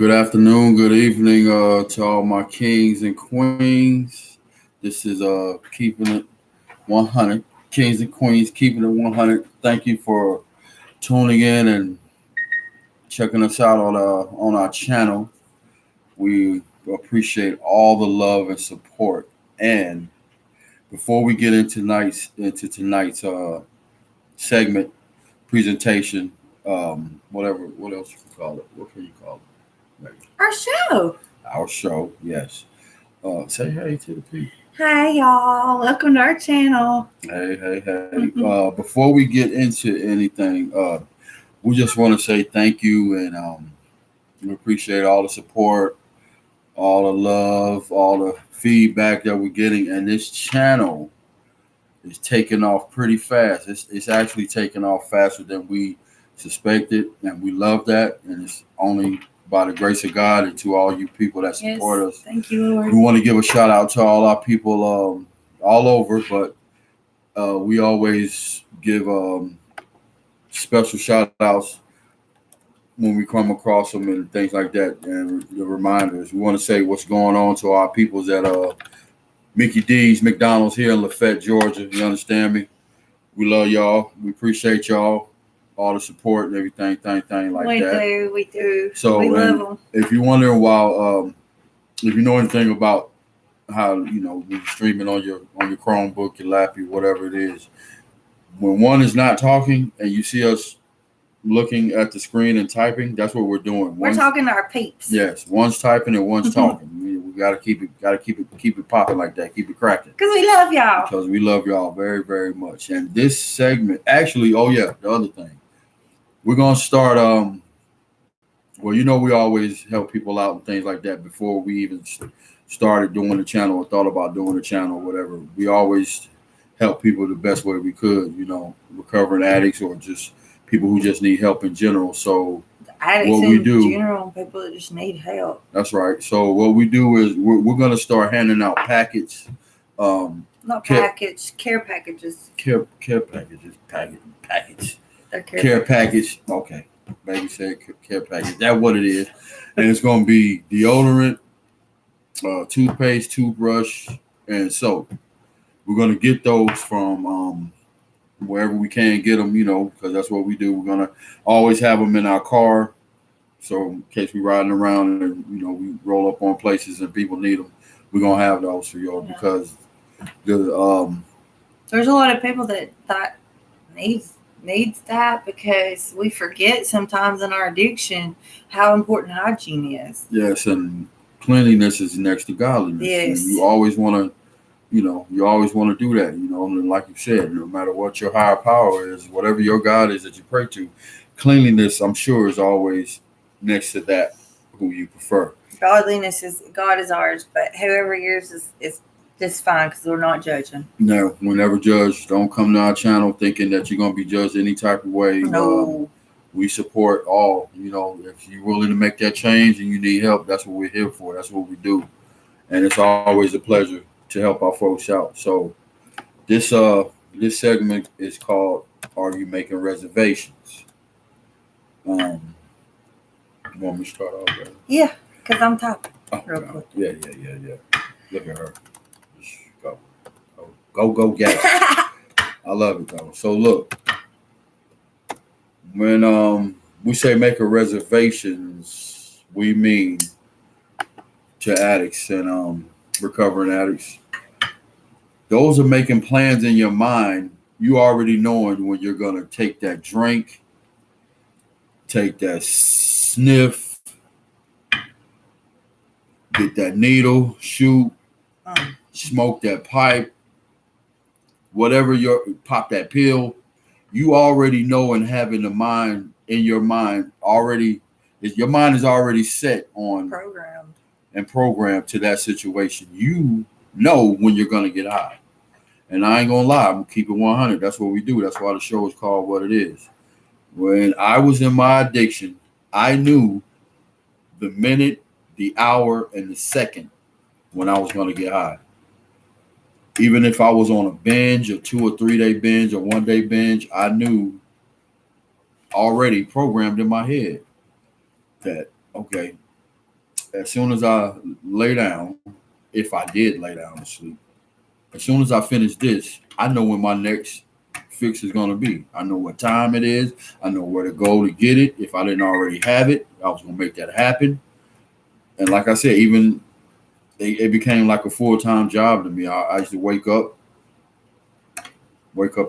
Good afternoon, good evening to all my kings and queens. This is keeping it 100. Kings and queens, keeping it 100. Thank you for tuning in and checking us out on our channel. We appreciate all the love and support. And before we get into tonight's segment presentation, whatever, what else you can call it? What can you call it? Maybe. Our show. Our show, yes. Say hey to the people. Hi, y'all. Welcome to our channel. Hey. Before we get into anything, we just want to say thank you and we appreciate all the support, all the love, all the feedback that we're getting. And this channel is taking off pretty fast. It's actually taking off faster than we suspected, and we love that. And it's only by the grace of God and to all you people that support us. Thank you, Lord. We want to give a shout out to all our people all over, but we always give special shout outs when we come across them and things like that. And the reminders, we want to say what's going on to our peoples at Mickey D's McDonald's here in Lafayette, Georgia. You understand me? We love y'all. We appreciate y'all. All the support and everything, thing like that. We do. So we love them. If you're wondering why, if you know anything about how when you're streaming on your Chromebook, your laptop, whatever it is, when one is not talking and you see us looking at the screen and typing, that's what we're doing. We're talking to our peeps. Yes, one's typing and one's talking. We gotta keep it popping like that. Keep it cracking. Because we love y'all. Because we love y'all very, very much. And this segment, actually, the other thing. We're gonna start. We always help people out and things like that before we even started doing the channel or thought about doing the channel, or whatever. We always help people the best way we could. Recovering addicts or just people who just need help in general. So addicts what we in do, general, people that just need help. That's right. So what we do is we're gonna start handing out packets. Not package, care packages. Care packages. Package. Care package. Okay. Baby said care package. That's what it is. And it's going to be deodorant, toothpaste, toothbrush, and soap. We're going to get those from wherever we can get them, because that's what we do. We're going to always have them in our car. So in case we're riding around and, we roll up on places and people need them, we're going to have those for y'all because there's a lot of people that needs that because we forget sometimes in our addiction how important hygiene is. Yes, and cleanliness is next to godliness. Yes. And you always want to, do that, and like you said, no matter what your higher power is, whatever your God is that you pray to, cleanliness, I'm sure, is always next to that who you prefer. Godliness God is ours, but whoever yours is just fine because we're not judging. No, we never judge. Don't come to our channel thinking that you're going to be judged any type of way. No. We support all. If you're willing to make that change and you need help, that's what we're here for. That's what we do. And it's always a pleasure to help our folks out. So this segment is called Are You Making Reservations? You want me to start off there? Yeah, because I'm talking. Real quick. Yeah. Look at her. Go, get it. I love it though. So look, when we say make a reservations, we mean to addicts and recovering addicts. Those are making plans in your mind. You already knowing when you're gonna take that drink, take that sniff, get that needle, shoot, smoke that pipe. Whatever pop that pill, you already know and have in your mind already, your mind is already set on programmed to that situation. You know when you're gonna get high. And I ain't gonna lie, I'm gonna keep it 100. That's what we do. That's why the show is called what it is. When I was in my addiction, I knew the minute, the hour, and the second when I was gonna get high. Even if I was on a binge, a 2 or 3 day binge, or 1 day binge, I knew already programmed in my head that, okay, as soon as I lay down, if I did lay down to sleep, as soon as I finish this, I know when my next fix is gonna be. I know what time it is. I know where to go to get it. If I didn't already have it, I was gonna make that happen. And like I said, even it became like a full time job to me. I used to wake up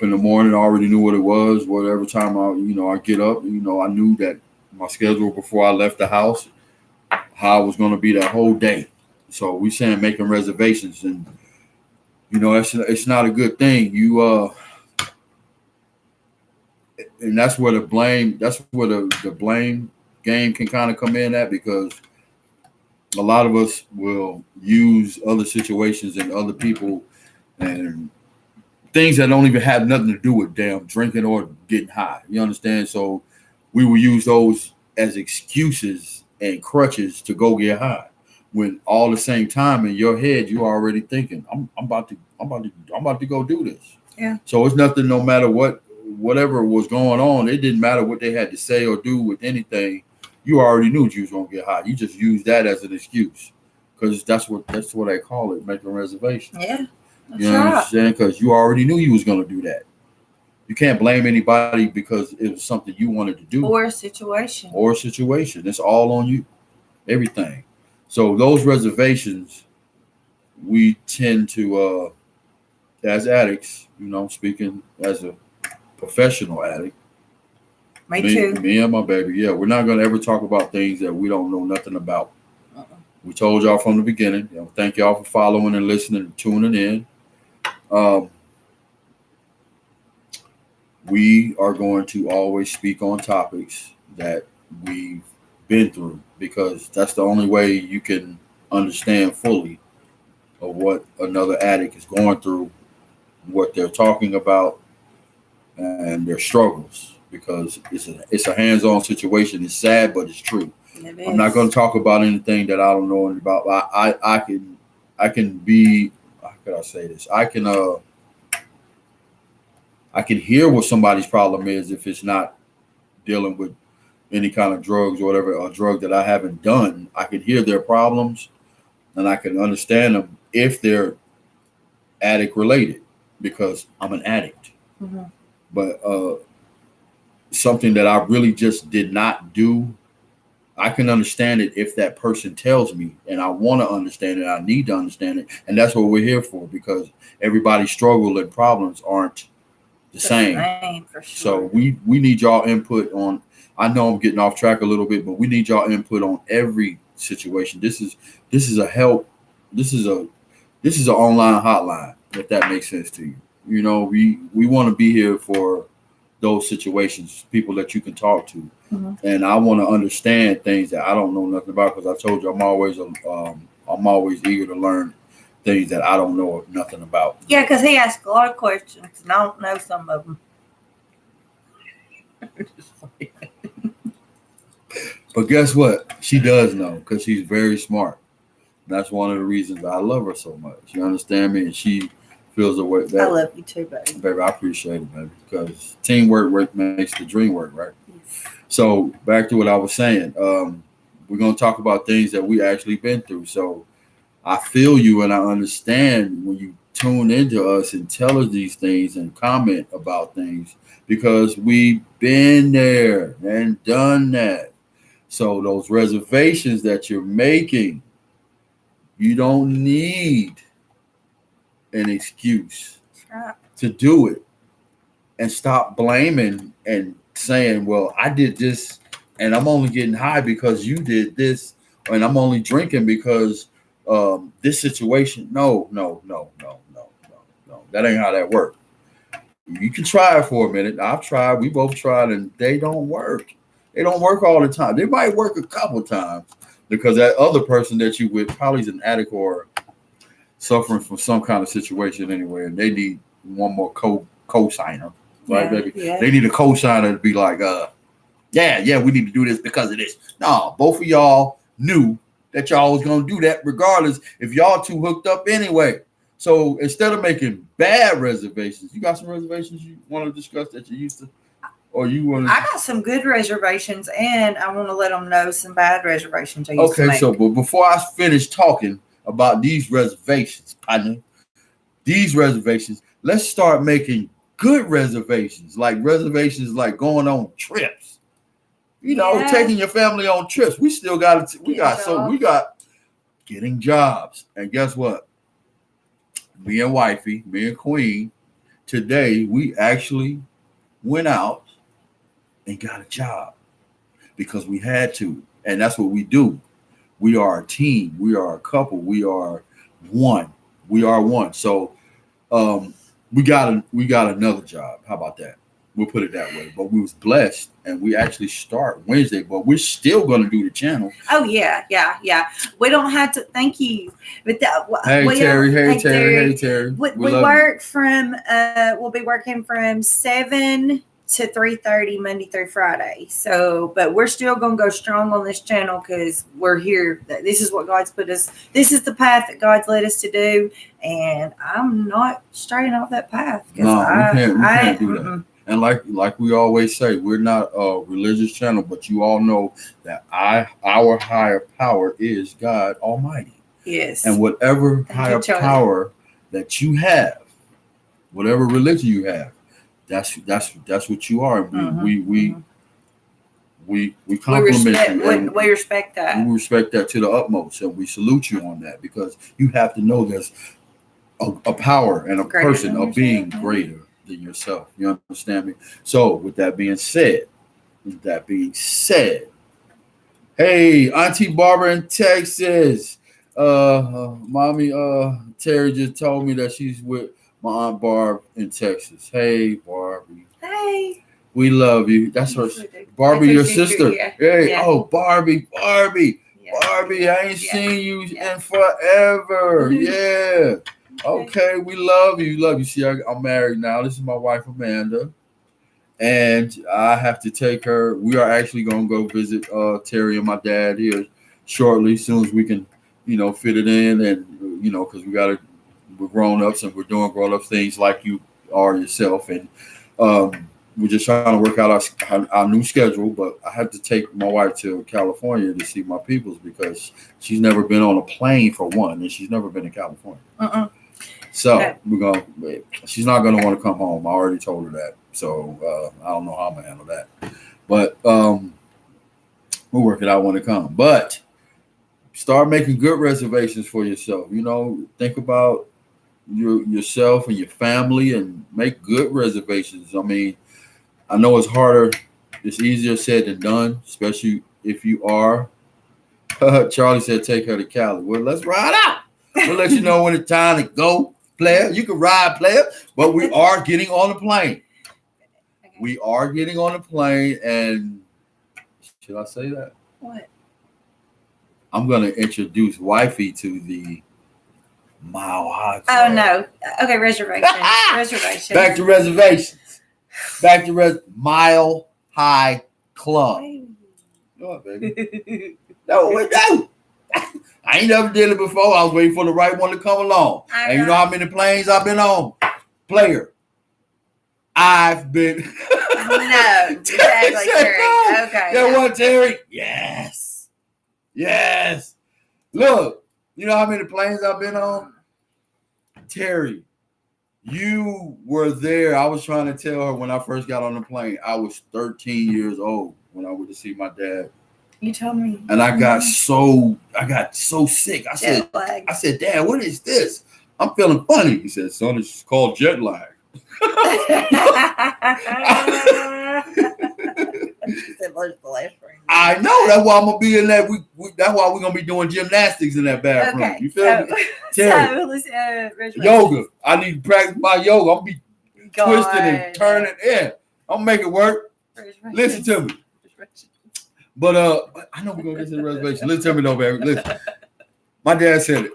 in the morning. I already knew what it was. Whatever time I get up, I knew that my schedule before I left the house, how I was going to be that whole day. So we saying making reservations, and it's not a good thing. And that's where the blame game can kind of come in at, because a lot of us will use other situations and other people and things that don't even have nothing to do with damn drinking or getting high. You understand? So we will use those as excuses and crutches to go get high. When all the same time in your head you're already thinking, I'm about to go do this. Yeah. So it's nothing. No matter whatever was going on, it didn't matter what they had to say or do with anything. You already knew you was gonna get high. You just used that as an excuse, because that's what they call it, making reservations. Yeah. You know what I'm saying? Because you already knew you was gonna do that. You can't blame anybody because it was something you wanted to do. Or a situation. It's all on you. Everything. So those reservations, we tend to, as addicts, speaking as a professional addict. Me too. Me and my baby. Yeah, we're not gonna ever talk about things that we don't know nothing about. We told y'all from the beginning. Thank y'all for following and listening and tuning in. We are going to always speak on topics that we've been through, because that's the only way you can understand fully of what another addict is going through, what they're talking about, and their struggles, because it's a hands-on situation. It's sad, but it's true. I'm not going to talk about anything that I don't know about. I can be, how could I say this? I can hear what somebody's problem is if it's not dealing with any kind of drugs or whatever, a drug that I haven't done. I can hear their problems and I can understand them if they're addict related, because I'm an addict. Mm-hmm. But something that I really just did not do, I can understand it if that person tells me, and I want to understand it. I need to understand it. And that's what we're here for, because everybody's struggle and problems aren't the same. For sure. So we need y'all input on, I know I'm getting off track a little bit, but we need y'all input on every situation. This is a help. This is an online hotline, if that makes sense to you. We want to be here for those situations, people that you can talk to. Mm-hmm. And I want to understand things that I don't know nothing about, because I told you I'm always eager to learn things that I don't know nothing about. Yeah, because he asked a lot of questions, and I don't know some of them. But guess what? She does know, because she's very smart. That's one of the reasons I love her so much. You understand me? And she feels the way that I love you too, baby. Baby, I appreciate it, baby, because teamwork makes the dream work, right? Yes. So back to what I was saying. We're going to talk about things that we actually been through. So I feel you and I understand when you tune into us and tell us these things and comment about things, because we've been there and done that. So those reservations that you're making, you don't need an excuse to do it, and stop blaming and saying, well, I did this and I'm only getting high because you did this, and I'm only drinking because this situation. No. That ain't how that works. You can try it for a minute. I've tried. We both tried, and they don't work. They don't work all the time. They might work a couple times, because that other person that you with probably is an addict or suffering from some kind of situation anyway, and they need one more co-signer, right, baby? Yeah. They need a co-signer to be like, yeah, we need to do this because of this. No, both of y'all knew that y'all was gonna do that regardless if y'all two hooked up anyway. So instead of making bad reservations, you got some reservations you want to discuss that you used to? or you want I to? got some good reservations, and I want to let them know some bad reservations I used to Okay, make. so but before I finish talking about these reservations, partner, these reservations, let's start making good reservations, like reservations like going on trips. You know, Yeah, taking your family on trips. We still got we getting got we jobs. got getting jobs, and guess what? Me and wifey, me and Queen, today we actually went out and got a job because we had to, and that's what we do. We are a team. We are a couple. We are one. We are one. So um, we got another job. How about that? We'll put it that way. But we was blessed, and we actually start Wednesday. But we're still gonna do the channel. Oh yeah, yeah, yeah. We don't have to. Thank you, but Hey we Terry. don't. Hey Hey Terry. Hey Terry, Terry. We we love you. work from. We'll be working from 7 to 3:30 Monday through Friday. So, but we're still gonna go strong on this channel because we're here. This is what God's put us. This is the path that God's led us to do, and I'm not straying off that path because No, we can't. We I can't do that. And like we always say, we're not a religious channel, but you all know that our higher power is God Almighty. yes. And whatever Thank you, higher Charlie. power that you have, whatever religion you have, that's what you are. We We compliment respect. you, and We respect that. we respect that to the utmost, and we salute you on that because you have to know there's a power and a Greater person, than a being yourself. greater than yourself. You understand me? So, with that being said, hey, Auntie Barbara in Texas. Mommy, Terry just told me that she's with my Aunt Barb in Texas. Hey, Barbie. Hey. We love you. That's her. Yes, we do. Barbie, That's your her sister. Yeah. Hey, Yeah. oh, Barbie. Yeah. Barbie, I ain't Yeah. seen you Yeah. in forever. Yeah. Okay. Okay, we love you. Love you. See, I'm married now. This is my wife, Amanda. And I have to take her. We are actually going to go visit Terry and my dad here shortly, as soon as we can, fit it in. And, because we're grown ups and we're doing grown up things like you are yourself. And we're just trying to work out our new schedule. But I had to take my wife to California to see my peoples because she's never been on a plane for one, and she's never been in California. So Okay. she's not gonna want to come home. I already told her that. So I don't know how I'm gonna handle that. But we'll work it out when it comes. But start making good reservations for yourself. Think about yourself and your family and make good reservations. I mean, I know it's harder, it's easier said than done, especially if you are. Charlie said take her to Cali. Well, let's ride out. We'll let you know when it's time to go, player. You can ride, player, but we are getting on the plane. Okay. We are getting on the plane, and should I say that? What? I'm going to introduce wifey to the Mile High Club. Oh no. Okay, reservations. Reservations. Back to reservations. Mile High Club. Go on, baby. No. I ain't never did it before. I was waiting for the right one to come along. And you know how many planes I've been on? Player. I've been. No, exactly, Terry. No. Okay. Yeah, what, Terry? Yes. Look, you know how many planes I've been on? Terry, you were there. I was trying to tell her when I first got on the plane. I was 13 years old when I went to see my dad. You told me. And I got so sick. I said, Dad, what is this? I'm feeling funny. He said, son, it's called jet lag. I know. That's why I'm gonna be in that. That's why we're gonna be doing gymnastics in that bathroom. Okay, you feel me? Terry, yoga. I need to practice my yoga. I'm gonna be twisting and turning. Yeah, I'm gonna make it work. Listen to me. But I know we're gonna get to the reservation. Listen to me though, baby. Listen. My dad said it.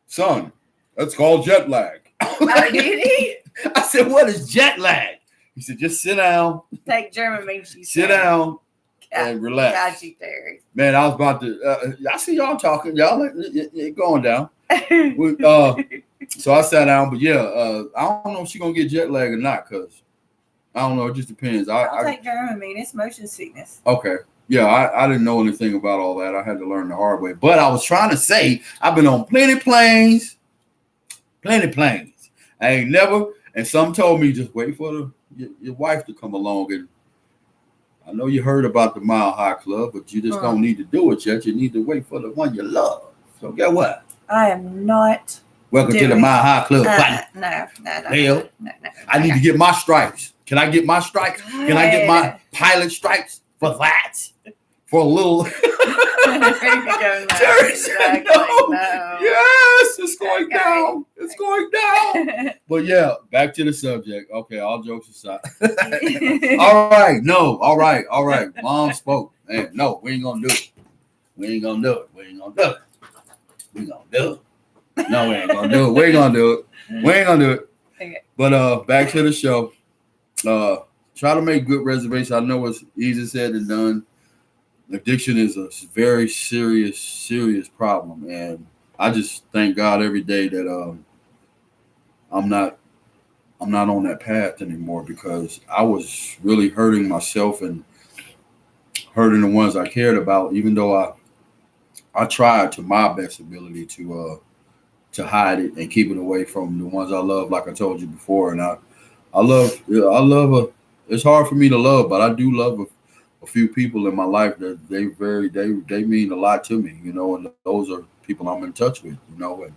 Son, that's called jet lag. Did he? I said, what is jet lag? He said, just sit down. Take German means you sit down and relax. Got you, Terry. Man, I was about to. I see y'all talking. Y'all going down. So I sat down, but yeah, I don't know if she's gonna get jet lag or not, cause I don't know. It just depends. I'll take Dramamine. It's motion sickness. Okay. Yeah, I didn't know anything about all that. I had to learn the hard way. But I was trying to say I've been on plenty planes. I ain't never. And some told me just wait for your wife to come along. And I know you heard about the Mile High Club, but you just don't need to do it yet. You need to wait for the one you love. So get what? I am not. Welcome to the Mile High Club. No. Hell, I need to get my stripes. Can I get my stripes? Can I get my pilot stripes for that? For a little. Exactly. No. Yes, it's going down. It's going down. But yeah, back to the subject. Okay, all jokes aside. All right. Mom spoke. Man, no, we ain't gonna do it. We ain't gonna do it. No, we ain't gonna do it. We ain't gonna do it. Okay. But back to the show. Try to make good reservations. I know it's easier said than done. Addiction is a very serious problem, and I just thank God every day that I'm not on that path anymore, because I was really hurting myself and hurting the ones I cared about. Even though I tried to my best ability to hide it and keep it away from the ones I love, like I told you before. And I love it's hard for me to love, but I do love a few people in my life that they mean a lot to me, and those are people I'm in touch with, and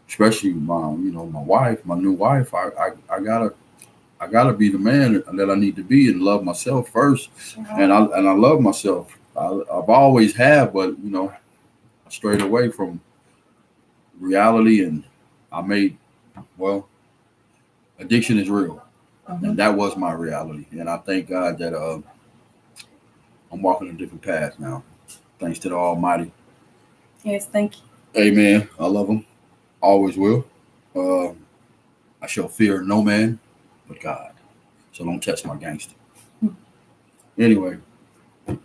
especially my wife, my new wife. I gotta be the man that I need to be and love myself first. And I love myself. I've always have, but I strayed away from reality, and addiction is real. And that was my reality. And I thank God that I'm walking a different path now, thanks to the Almighty. Yes, thank you. Amen. I love him. Always will. I shall fear no man but God. So don't test my gangster. Anyway,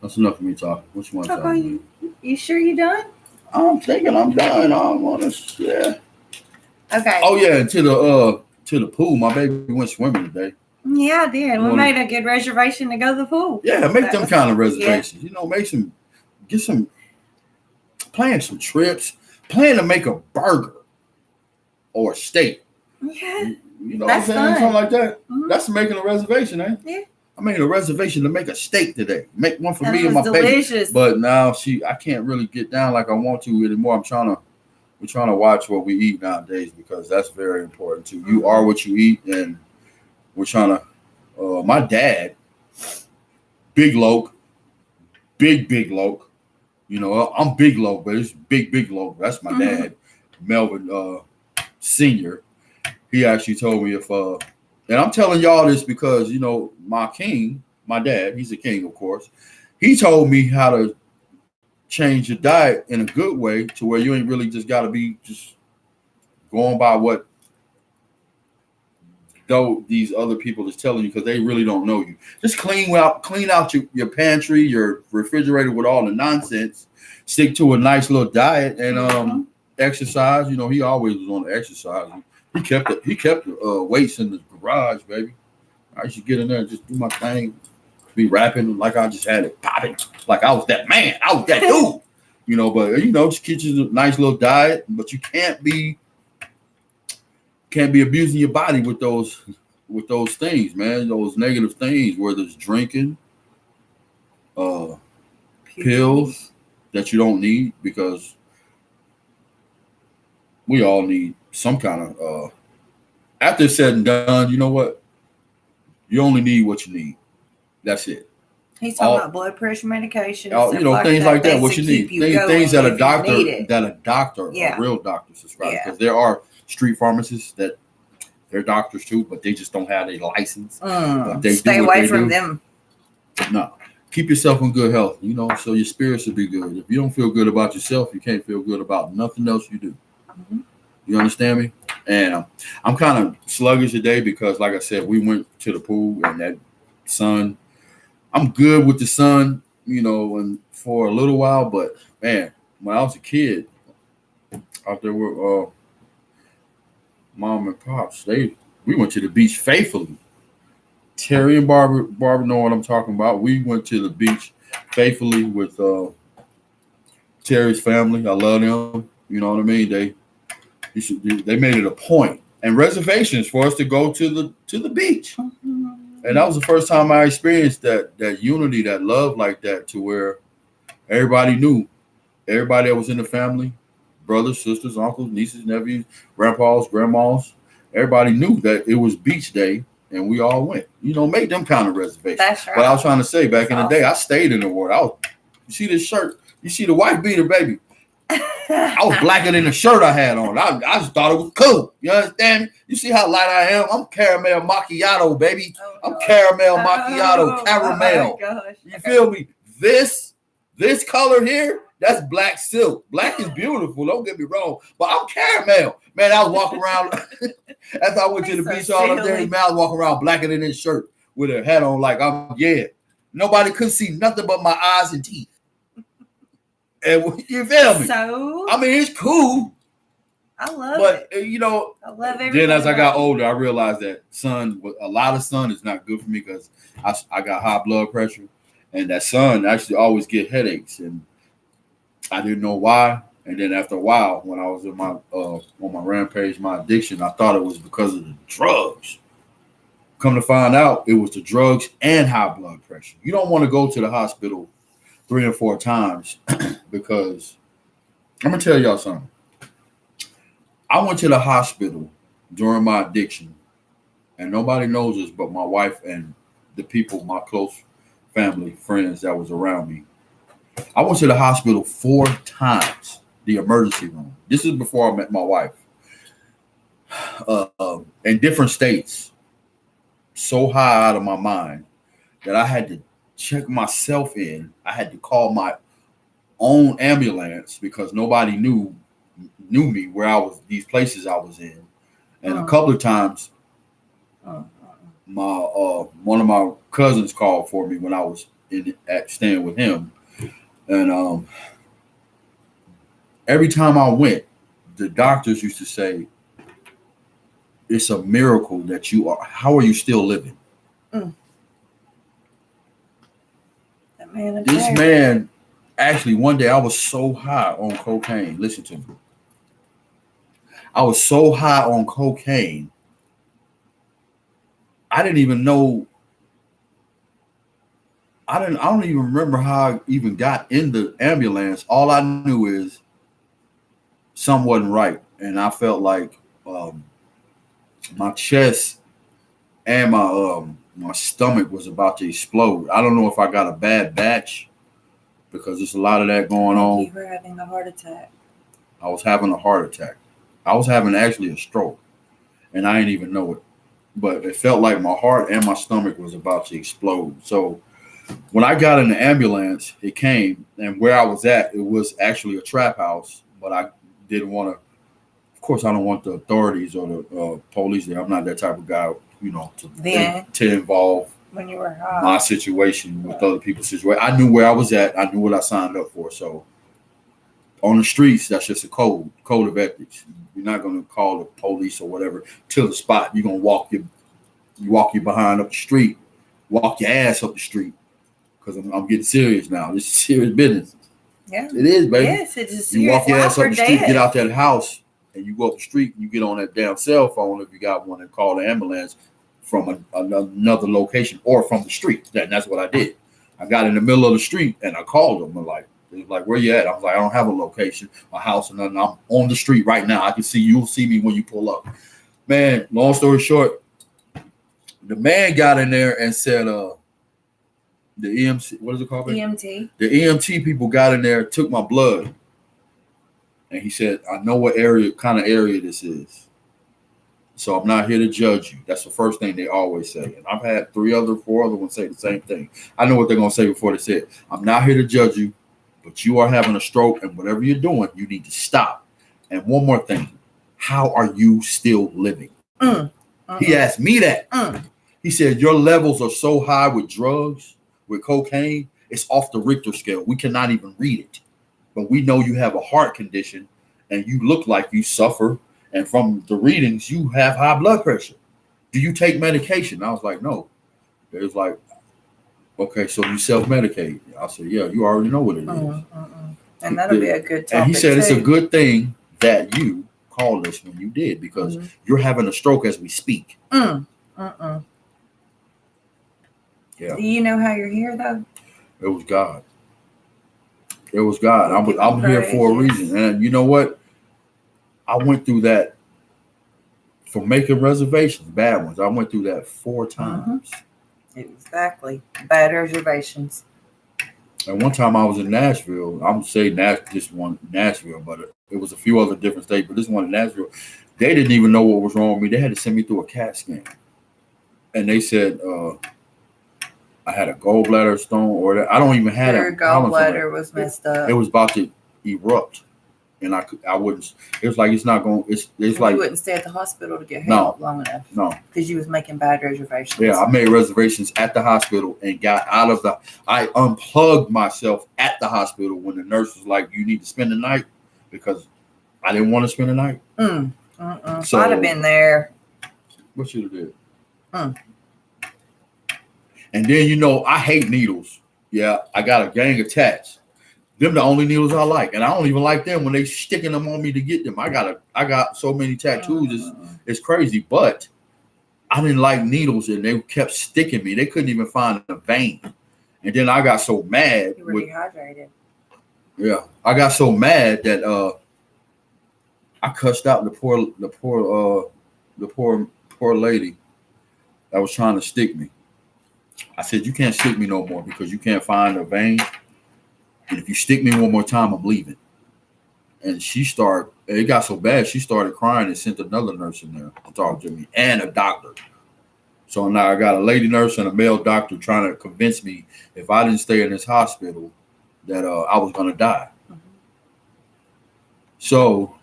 that's enough of me talking. What you want to talk about? You sure you done? I'm thinking I'm done. I want to, yeah. Okay. Oh yeah, to the pool. My baby went swimming today. Yeah, I did. We made a good reservation to go to the pool. Yeah, make them kind of reservations. Yeah. Plan some trips. Plan to make a burger or a steak. Yeah. You know what I'm saying? Fun. Something like that. Mm-hmm. That's making a reservation, eh? Yeah. I'm making a reservation to make a steak today. Make one for that me and my delicious. baby. But now I can't really get down like I want to anymore. We're trying to watch what we eat nowadays, because that's very important too. You are what you eat, and we're trying to. My dad, big loke, big loke. I'm big loke, but it's big loke. That's my dad, Melvin Senior. He actually told me and I'm telling y'all this because my king, my dad, he's a king, of course. He told me how to change your diet in a good way to where you ain't really just got to be just going by what these other people is telling you, because they really don't know you. Just clean out your pantry, your refrigerator with all the nonsense. Stick to a nice little diet and exercise. He always was on the exercise. He kept the weights in the garage, baby. I used to get in there and just do my thing, be rapping like I just had it popping, like I was that man. I was that dude. But just get you a nice little diet, but you can't be abusing your body with those things, man. Those negative things, whether it's drinking, pills that you don't need, because we all need some kind of after it's said and done, you know what? You only need what you need. That's it. He's talking about blood pressure medication. Things like that. What you need. Things that a doctor, yeah. a real doctor subscribes. Because there are street pharmacists that they're doctors too, but they just don't have a license. But they stay away from them. No. Keep yourself in good health, so your spirits will be good. If you don't feel good about yourself, you can't feel good about nothing else you do. Mm-hmm. You understand me? And I'm kind of sluggish today because, like I said, we went to the pool and that sun. I'm good with the sun, and for a little while. But man, when I was a kid, out there with mom and pops, we went to the beach faithfully. Terry and Barbara know what I'm talking about. We went to the beach faithfully with Terry's family. I love them. You know what I mean? They made it a point and reservations for us to go to the beach. And that was the first time I experienced that unity, that love like that, to where everybody knew, everybody that was in the family, brothers, sisters, uncles, nieces, nephews, grandpas, grandmas, everybody knew that it was beach day and we all went. You know, make them kind of reservations. That's right. But I was trying to say, back in the day, I stayed in the water. You see this shirt? You see the white beater, baby? I was blacker than the shirt I had on. I just thought it was cool. You understand me? You see how light I am? I'm caramel macchiato, baby. I'm caramel macchiato, caramel. You feel me? This color here, that's black silk. Black is beautiful. Don't get me wrong. But I'm caramel. Man, I was walking around after I went to the beach all up there. Man, I was walking around blacker than this shirt with a hat on like nobody could see nothing but my eyes and teeth. And you feel me? So I mean, it's cool. I love it. But you know, I love everything. Then as I got older, I realized that a lot of sun is not good for me because I got high blood pressure, and that sun actually always get headaches, and I didn't know why. And then after a while, when I was in my on my rampage, my addiction, I thought it was because of the drugs. Come to find out, it was the drugs and high blood pressure. You don't want to go to the hospital 3 or 4 times because I'm gonna tell y'all something. I went to the hospital during my addiction, and nobody knows this but my wife and the people, my close family, friends that was around me. I went to the hospital 4 times, the emergency room. This is before I met my wife. In different states, so high out of my mind that I had to check myself in. I had to call my own ambulance because nobody knew me where I was, these places I was in. And a couple of times my one of my cousins called for me when I was staying with him. And every time I went, the doctors used to say, it's a miracle that how are you still living? This man, actually, one day I was so high on cocaine. Listen to me. I was so high on cocaine, I didn't even know. I don't even remember how I even got in the ambulance. All I knew is something wasn't right, and I felt like my chest and my stomach was about to explode. I don't know if I got a bad batch because there's a lot of that going on. You were having a heart attack. I was having a heart attack. I was having actually a stroke, and I didn't even know it. But it felt like my heart and my stomach was about to explode. So when I got in the ambulance, it came, and where I was at, it was actually a trap house. But I didn't want to. Of course, I don't want the authorities or the police there. I'm not that type of guy, you know, to involve when you were high. My situation with other people's situation. I knew where I was at. I knew what I signed up for. So on the streets, that's just a code of ethics. You're not going to call the police or whatever to the spot. You're going to walk your behind up the street, walk your ass up the street, because I'm getting serious now. This is serious business. Yeah, it is, baby. Yes, it is. You walk your ass up the street, get out that house, and you go up the street, and you get on that damn cell phone if you got one and call the ambulance from another location or from the street. That's what I did. I got in the middle of the street and I called them. They was like, where you at? I was like, I don't have a location, my house, or nothing. I'm on the street right now. I can see you. You'll see me when you pull up. Man, long story short, the man got in there and said, the EMC, what is it called? EMT. The EMT people got in there, took my blood. And he said, I know what kind of area this is. So I'm not here to judge you. That's the first thing they always say. And I've had 4 other ones say the same thing. I know what they're going to say before they say it. I'm not here to judge you, but you are having a stroke, and whatever you're doing, you need to stop. And one more thing. How are you still living? He asked me that. He said, your levels are so high with drugs, with cocaine, it's off the Richter scale. We cannot even read it. But we know you have a heart condition, and you look like you suffer. And from the readings, you have high blood pressure. Do you take medication? I was like, no. It was like, okay, so you self-medicate. I said, yeah, you already know what it is. And that'll be a good topic. And he said, too. it's a good thing that you called us when you did, because you're having a stroke as we speak. Yeah. Do you know how you're here, though? It was God. It was God. I'm here for a reason. And you know what? I went through that for making reservations, bad ones. I went through that 4 times. Exactly. Bad reservations. And one time I was in Nashville. I'm saying just one Nashville, but it was a few other different states. But this one in Nashville, they didn't even know what was wrong with me. They had to send me through a CAT scan, and they said I had a gallbladder stone, or I don't even have it. Your gallbladder was messed up. It was about to erupt, and I wouldn't. It was like it's not going. It's like you wouldn't stay at the hospital to get help long enough. No, because you was making bad reservations. Yeah, I made reservations at the hospital and got out of the. I unplugged myself at the hospital when the nurse was like, "You need to spend the night," because I didn't want to spend the night. So I'd have been there. What should have did? And then I hate needles. Yeah, I got a gang attached. Them the only needles I like, and I don't even like them when they sticking them on me to get them. I got so many tattoos, it's crazy. But I didn't like needles, and they kept sticking me. They couldn't even find a vein, and then I got so mad. You were dehydrated. Yeah, I got so mad that I cussed out the poor lady that was trying to stick me. I said, "You can't stick me no more because you can't find a vein. And if you stick me one more time, I'm leaving." And it got so bad, she started crying and sent another nurse in there to talk to me and a doctor. So now I got a lady nurse and a male doctor trying to convince me if I didn't stay in this hospital that I was going to die. So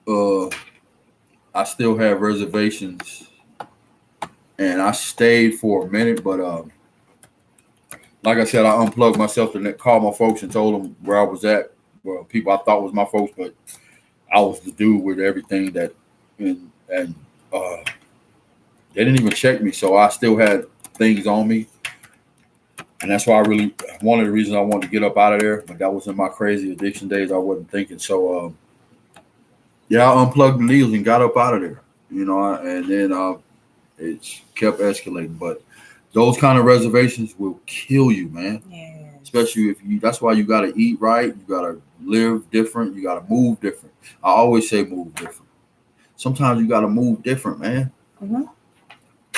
I still have reservations. And I stayed for a minute, but like I said, I unplugged myself and called my folks and told them where I was at. Well, people I thought was my folks, but I was the dude with everything that, and they didn't even check me, so I still had things on me, and that's why one of the reasons I wanted to get up out of there. But that was in my crazy addiction days. I wasn't thinking, so I unplugged the needles and got up out of there, and then it kept escalating. But those kind of reservations will kill you, man. Yeah. Especially that's why you got to eat right. You got to live different. You got to move different. I always say move different. Sometimes you got to move different, man.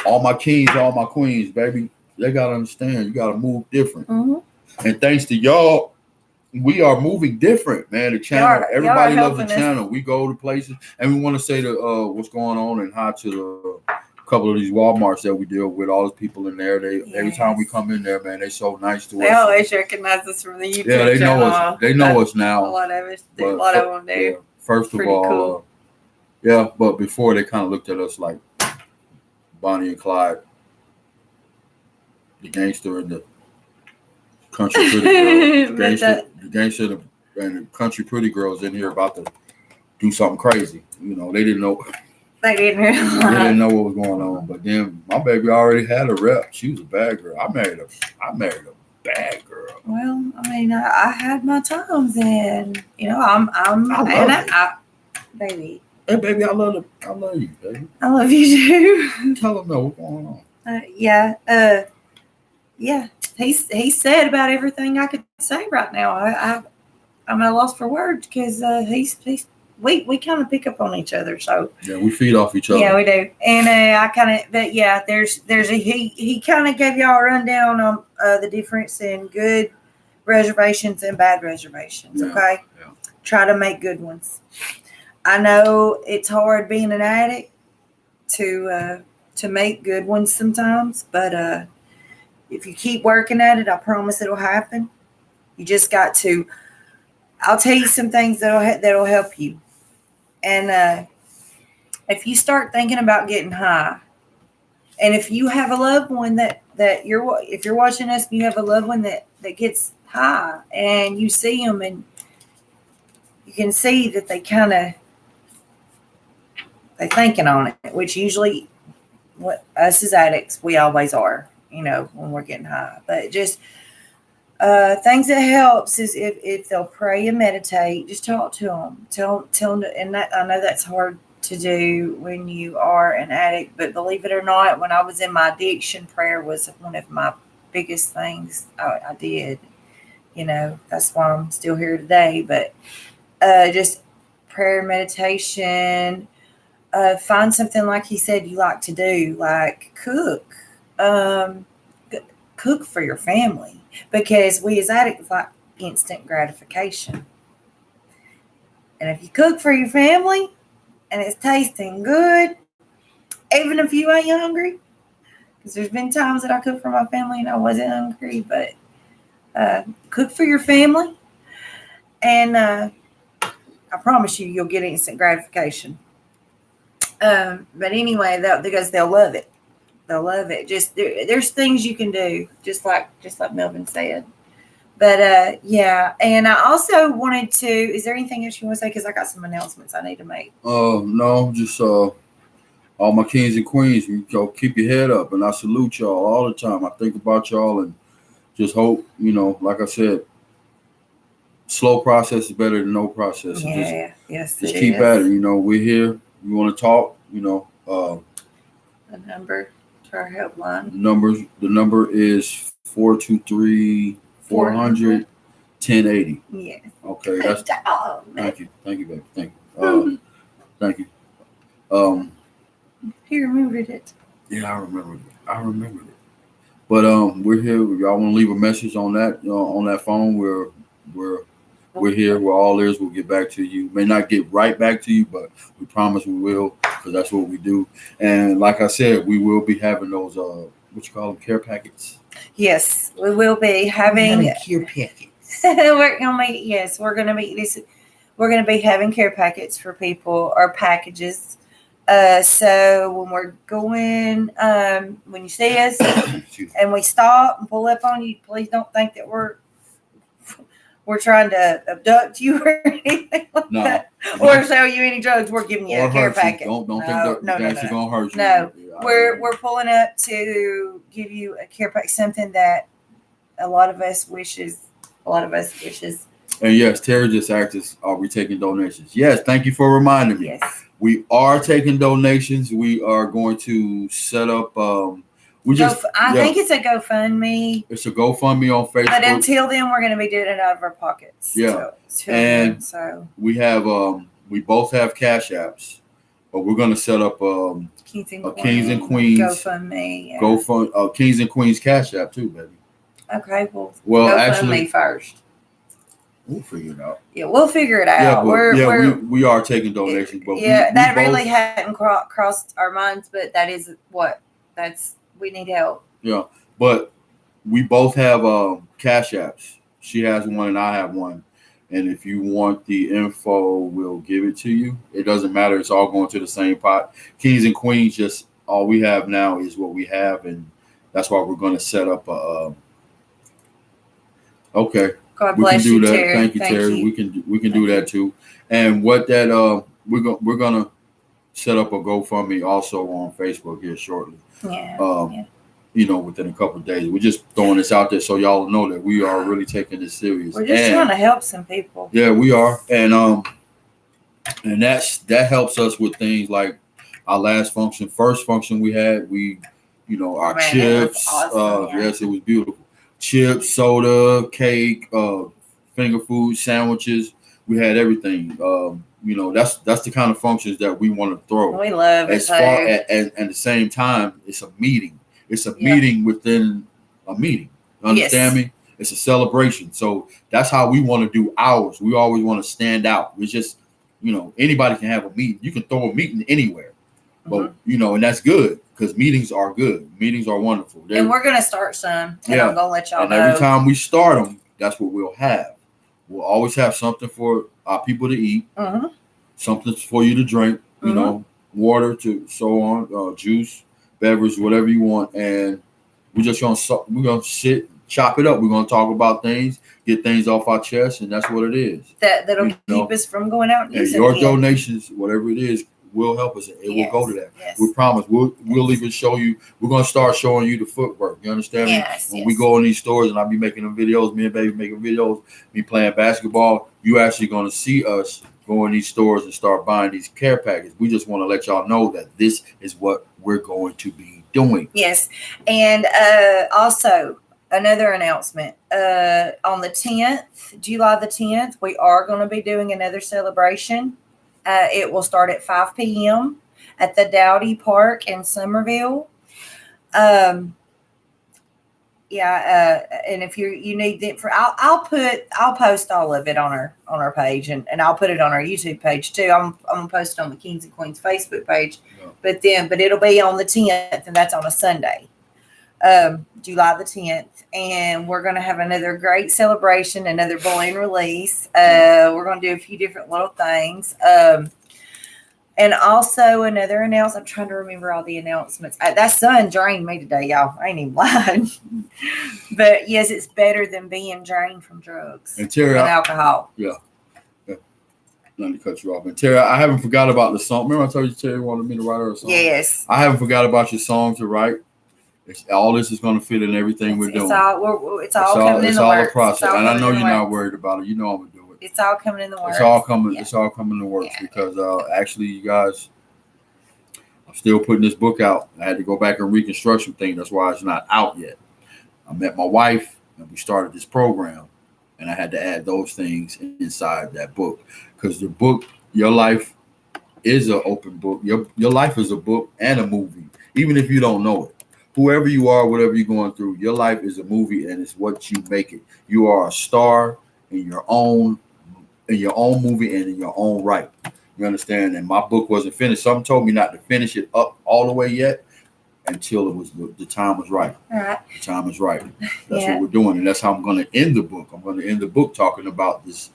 All my kings, all my queens, baby, they got to understand you got to move different. And thanks to y'all, we are moving different, man. The channel, everybody loves the channel. We go to places, and we want to say what's going on and hi to the couple of these Walmarts that we deal with, all the people in there. Every time we come in there, man, they so nice to us. They always recognize us from the YouTube channel. Yeah, they know us. They know us now. A lot of us, a lot of them do. Yeah, first of all, cool. But before they kind of looked at us like Bonnie and Clyde, the gangster and the country pretty girl, the gangster and the country pretty girls in here about to do something crazy. They didn't know. They didn't realize. They didn't know what was going on. But then my baby already had a rep. She was a bad girl. I married a bad girl. Well, I mean, I had my times, and baby. Hey, baby, I love you, baby. I love you too. Tell them what's going on. Yeah. He said about everything I could say right now. I'm at a loss for words because we kind of pick up on each other. So yeah, we feed off each other. Yeah, we do. And there's he kind of gave y'all a rundown on the difference in good reservations and bad reservations. Okay, try to make good ones. I know it's hard being an addict to make good ones sometimes, but if you keep working at it, I promise it'll happen. You just got to. I'll tell you some things that'll help you. And if you start thinking about getting high, and if you have a loved one if you're watching us, and you have a loved one that gets high, and you see them, and you can see that they're thinking on it, which usually what us as addicts, we always are, when we're getting high. But just things that helps is if they'll pray and meditate, just talk to them, tell them, and that I know that's hard to do when you are an addict, but believe it or not, when I was in my addiction, prayer was one of my biggest things I did. That's why I'm still here today. But just prayer, meditation. Find something, like he said, you like to do, like cook. Cook for your family, because we as addicts like instant gratification. And if you cook for your family and it's tasting good, even if you ain't hungry, because there's been times that I cooked for my family and I wasn't hungry, but cook for your family, and I promise you'll get instant gratification. But anyway, because they'll love it. They'll love it. Just there's things you can do, just like Melvin said. But yeah, and I also wanted to. Is there anything else you want to say? Because I got some announcements I need to make. No, just all my kings and queens. Y'all keep your head up, and I salute y'all all the time. I think about y'all and just hope, like I said, slow process is better than no process. Yeah, just keep at it. We're here. You want to talk? The number to our helpline. The number is 423-400-1080. Yeah. Okay. That's. Thank you, baby. Thank you. Thank you. He remembered it. Yeah, I remembered it. But we're here. If y'all want to leave a message on that, on that phone, we're here. We're all ears. We'll get back to you. May not get right back to you, but we promise we will, because that's what we do. And like I said, we will be having those what you call them, care packets. Yes, we will be having care packets. We're gonna be having care packets for people, or packages. So when we're going, when you see us and we stop and pull up on you, please don't think that we're trying to abduct you or anything like that, or sell you any drugs. We're giving you a care packet. Don't think that's gonna hurt you. No, we're pulling up to give you a care pack, something that a lot of us wishes. And yes, Terry just asked us, are we taking donations? Yes, thank you for reminding me. Yes. We are taking donations. We are going to set up. I think it's a GoFundMe. It's a GoFundMe on Facebook. But until then, we're going to be doing it out of our pockets. Yeah. So we have. We both have Cash Apps, but we're going to set up Kings and Queens GoFundMe. Yeah. Kings and Queens Cash App too, baby. Okay. Well, actually, first. We'll figure it out. Yeah, we'll figure it out. We are taking donations, but that really hadn't crossed our minds, but we need help. Yeah, but we both have Cash Apps. She has one and I have one, and if you want the info, we'll give it to you. It doesn't matter; it's all going to the same pot. Kings and Queens, just all we have now is what we have, and that's why we're going to set up a. Okay. God bless you, Terry. Thank you, Terry. We can do that too. And what that we're gonna set up a GoFundMe also on Facebook here shortly. Yeah. Within a couple of days. We're just throwing this out there so y'all know that we are really taking this serious. We're just trying to help some people. Yeah, we are. And that helps us with things like our first function we had, our chips. Awesome, Yes, it was beautiful. Chips, soda, cake, finger food, sandwiches. We had everything. That's the kind of functions that we want to throw. We love it. And at the same time, it's a meeting. It's a meeting within a meeting. Understand me? It's a celebration. So that's how we want to do ours. We always want to stand out. It's just, anybody can have a meeting. You can throw a meeting anywhere. But, and that's good. Because meetings are good. Meetings are wonderful. And we're going to start some. And I'm going to let y'all know. And every time we start them, that's what we'll have. We'll always have something for our people to eat. Mm-hmm. Something for you to drink. Water to so on, juice, beverage, whatever you want. And we're gonna sit, chop it up. We're gonna talk about things, get things off our chest, and that's what it is. That'll keep us from going out and your donations, whatever it is, will help us. It will go to that. Yes. We promise. We'll even show you. We're gonna start showing you the footwork. You understand Yes, me? When we go in these stores and I'll be making them videos, me and baby making videos, me playing basketball, you actually gonna see us go in these stores and start buying these care packages. We just want to let y'all know that this is what we're going to be doing. Yes. And also another announcement. On the 10th, July the 10th, we are going to be doing another celebration. It will start at 5 p.m. at the Dowdy Park in Summerville. And if you need it for, I'll post all of it on our page, and I'll put it on our YouTube page too. I'm gonna post it on the Kings and Queens Facebook page, but it'll be on the 10th, and that's on a Sunday, July the 10th, and we're gonna have another great celebration, another balloon release. We're gonna do a few different little things. And also another announcement. I'm trying to remember all the announcements. That sun drained me today, y'all. I ain't even lying. But yes, it's better than being drained from drugs and Terry, alcohol. Yeah. Not to cut you off. And Terry, I haven't forgot about the song. Remember I told you Terry wanted me to write her a song? Yes. I haven't forgot about your song to write. All this is going to fit in everything we're doing. It's all coming in the works. It's all a process. And I know you're not worried about it. You know I'm going to do it. It's all coming in the works. It's all coming. Yeah. It's all coming in the works because actually, you guys, I'm still putting this book out. I had to go back and reconstruct some things. That's why it's not out yet. I met my wife and we started this program, and I had to add those things inside that book because the book, your life, is an open book. Your life is a book and a movie, even if you don't know it. Whoever you are, whatever you're going through, your life is a movie, and it's what you make it. You are a star in your own movie and in your own right. You understand? And my book wasn't finished. Something told me not to finish it up all the way yet until it was the time was right. All right. The time is right. That's what we're doing, and that's how I'm going to end the book. I'm going to end the book talking about this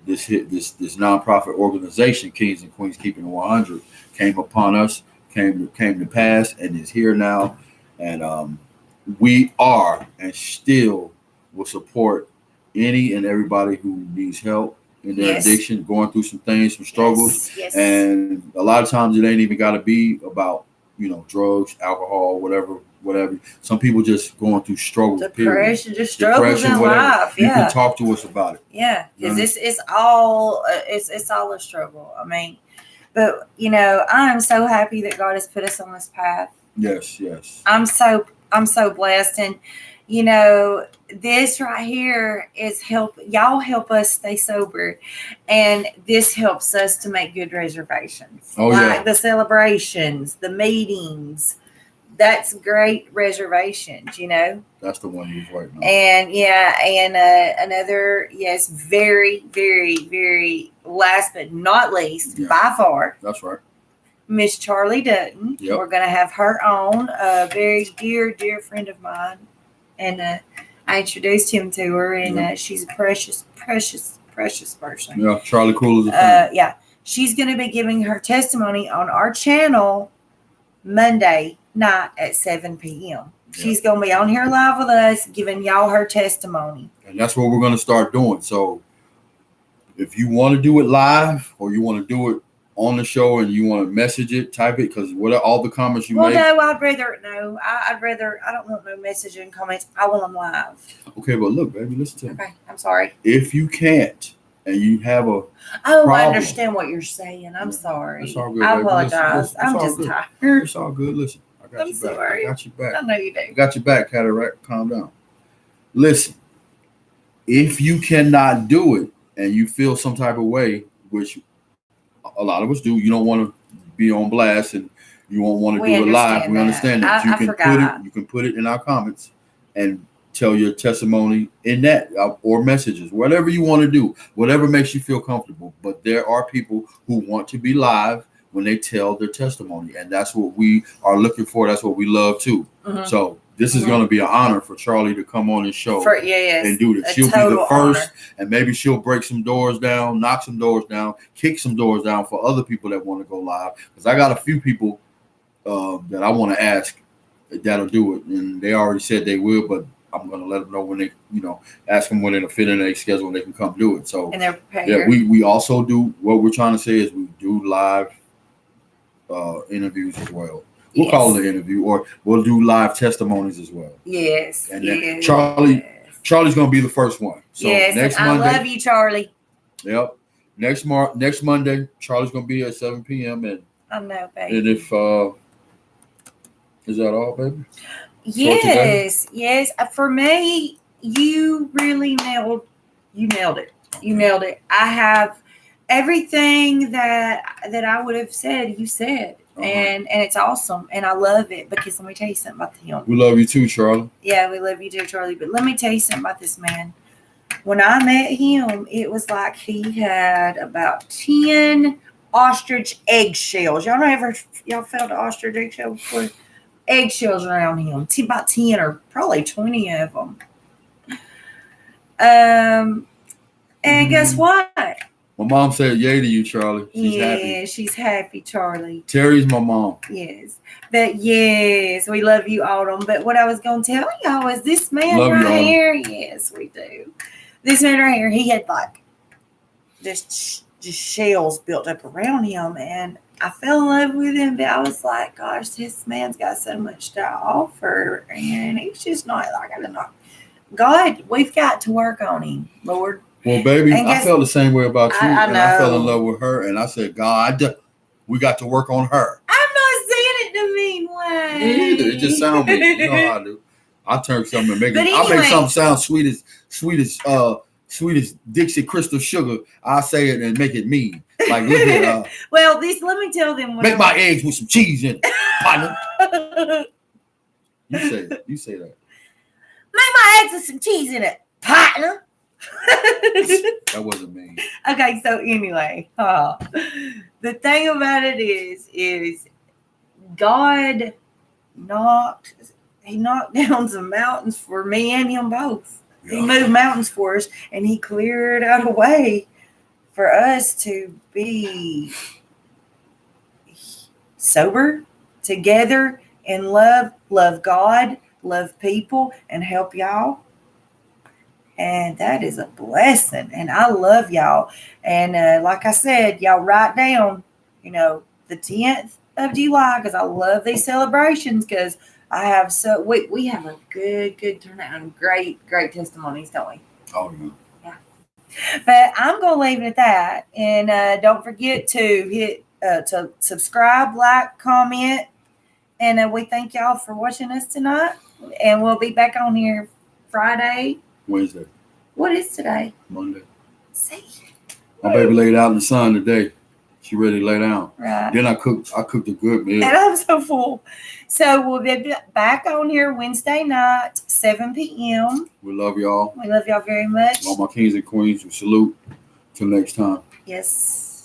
nonprofit organization, Kings and Queens Keeping It 100, came upon us, came to pass, and is here now. And we are and still will support any and everybody who needs help in their addiction, going through some things, some struggles. Yes. And a lot of times it ain't even got to be about, drugs, alcohol, whatever. Some people just going through struggles. Depression, just struggles in life. You can talk to us about it. Yeah, because it's all a struggle. I mean, but I am so happy that God has put us on this path. Yes. I'm so blessed, and this right here is y'all help us stay sober, and this helps us to make good reservations. The celebrations, the meetings. That's great reservations, That's the one you're right now. And another, very, very, very last but not least, by far. That's right. Miss Charlie Dutton. Yep. We're going to have her on, a very dear, dear friend of mine. And I introduced him to her, and she's a precious, precious, precious person. Yeah, Charlie Cool is a friend. She's going to be giving her testimony on our channel Monday night at 7 p.m. She's going to be on here live with us, giving y'all her testimony. And that's what we're going to start doing. So if you want to do it live or you want to do it on the show and you want to message it, type it, because what are all the comments you make? No, I'd rather, I don't want no messaging comments. I want them live. Okay, but look, baby, listen to me. Okay, I'm sorry. If you can't and you have a problem, I understand what you're saying. I'm sorry. It's all good, I baby. apologize. Listen, I'm just good. tired. It's all good. Listen, I got you back. Sorry. I got you back. I know you do. I got your back, Cataract. Calm down. Listen, if you cannot do it and you feel some type of way, which a lot of us do, you don't want to be on blast and you won't want to do it live. We understand that. You can put it in our comments and tell your testimony in that or messages, whatever you want to do, whatever makes you feel comfortable. But there are people who want to be live when they tell their testimony, and that's what we are looking for. That's what we love too. Mm-hmm. So this is going to be an honor for Charlie to come on this show and do this. She'll be the first, honor. And maybe she'll break some doors down, knock some doors down, kick some doors down for other people that want to go live. Because I got a few people that I want to ask that'll do it, and they already said they will, but I'm going to let them know when they, ask them when it'll fit in their schedule and they can come do it. So and they're prepared. Yeah, we also do, what we're trying to say is we do live interviews as well. We'll call it an interview, or we'll do live testimonies as well. Yes. And then Charlie's gonna be the first one. So next Monday. I love you, Charlie. Yep. Next Monday, Charlie's gonna be at 7 p.m. And I know, baby. And if is that all, baby? Yes. For me, you really nailed it. You nailed it. I have everything that I would have said, you said. And it's awesome. And I love it because let me tell you something about him. We love you too, Charlie. Yeah, we love you too, Charlie. But let me tell you something about this man. When I met him, it was like he had about 10 ostrich eggshells. Y'all felt an ostrich eggshell before? Eggshells around him. About 10 or probably 20 of them. And guess what? My mom said yay to you, Charlie. She's happy. Yeah, she's happy, Charlie. Terry's my mom. Yes. But yes, we love you, Autumn. But what I was going to tell y'all is this man right here. Yes, we do. This man right here, he had like just shells built up around him. And I fell in love with him. But I was like, gosh, this man's got so much to offer. And he's just not like, I don't know. God, we've got to work on him, Lord. Well, baby, I felt the same way about you. I and I fell in love with her. And I said, God, we got to work on her. I'm not saying it the mean way. It just sounds mean. You know how I do. I turn something and make it. I make something sound sweet as Dixie Crystal Sugar. I say it and make it mean. Like, look at well, let me tell them. Make my eggs with some cheese in it, partner. You say that. Make my eggs with some cheese in it, partner. That wasn't mean. Okay, so anyway, the thing about it is God knocked down some mountains for me and him both. Yeah. He moved mountains for us, and he cleared out a way for us to be sober, together, in love God, love people, and help y'all. And that is a blessing. And I love y'all. And like I said, y'all write down, the 10th of July, because I love these celebrations, because I have we have a good turnout and great testimonies, don't we? Oh, yeah. But I'm going to leave it at that. And don't forget to hit to subscribe, like, comment. And we thank y'all for watching us tonight. And we'll be back on here Friday. Wednesday. What is today? Monday. See? My baby laid out in the sun today. She ready to lay down. Right. Then I cooked a good meal. And I'm so full. So we'll be back on here Wednesday night, 7 p.m. We love y'all. We love y'all very much. All my kings and queens, we salute. Till next time. Yes.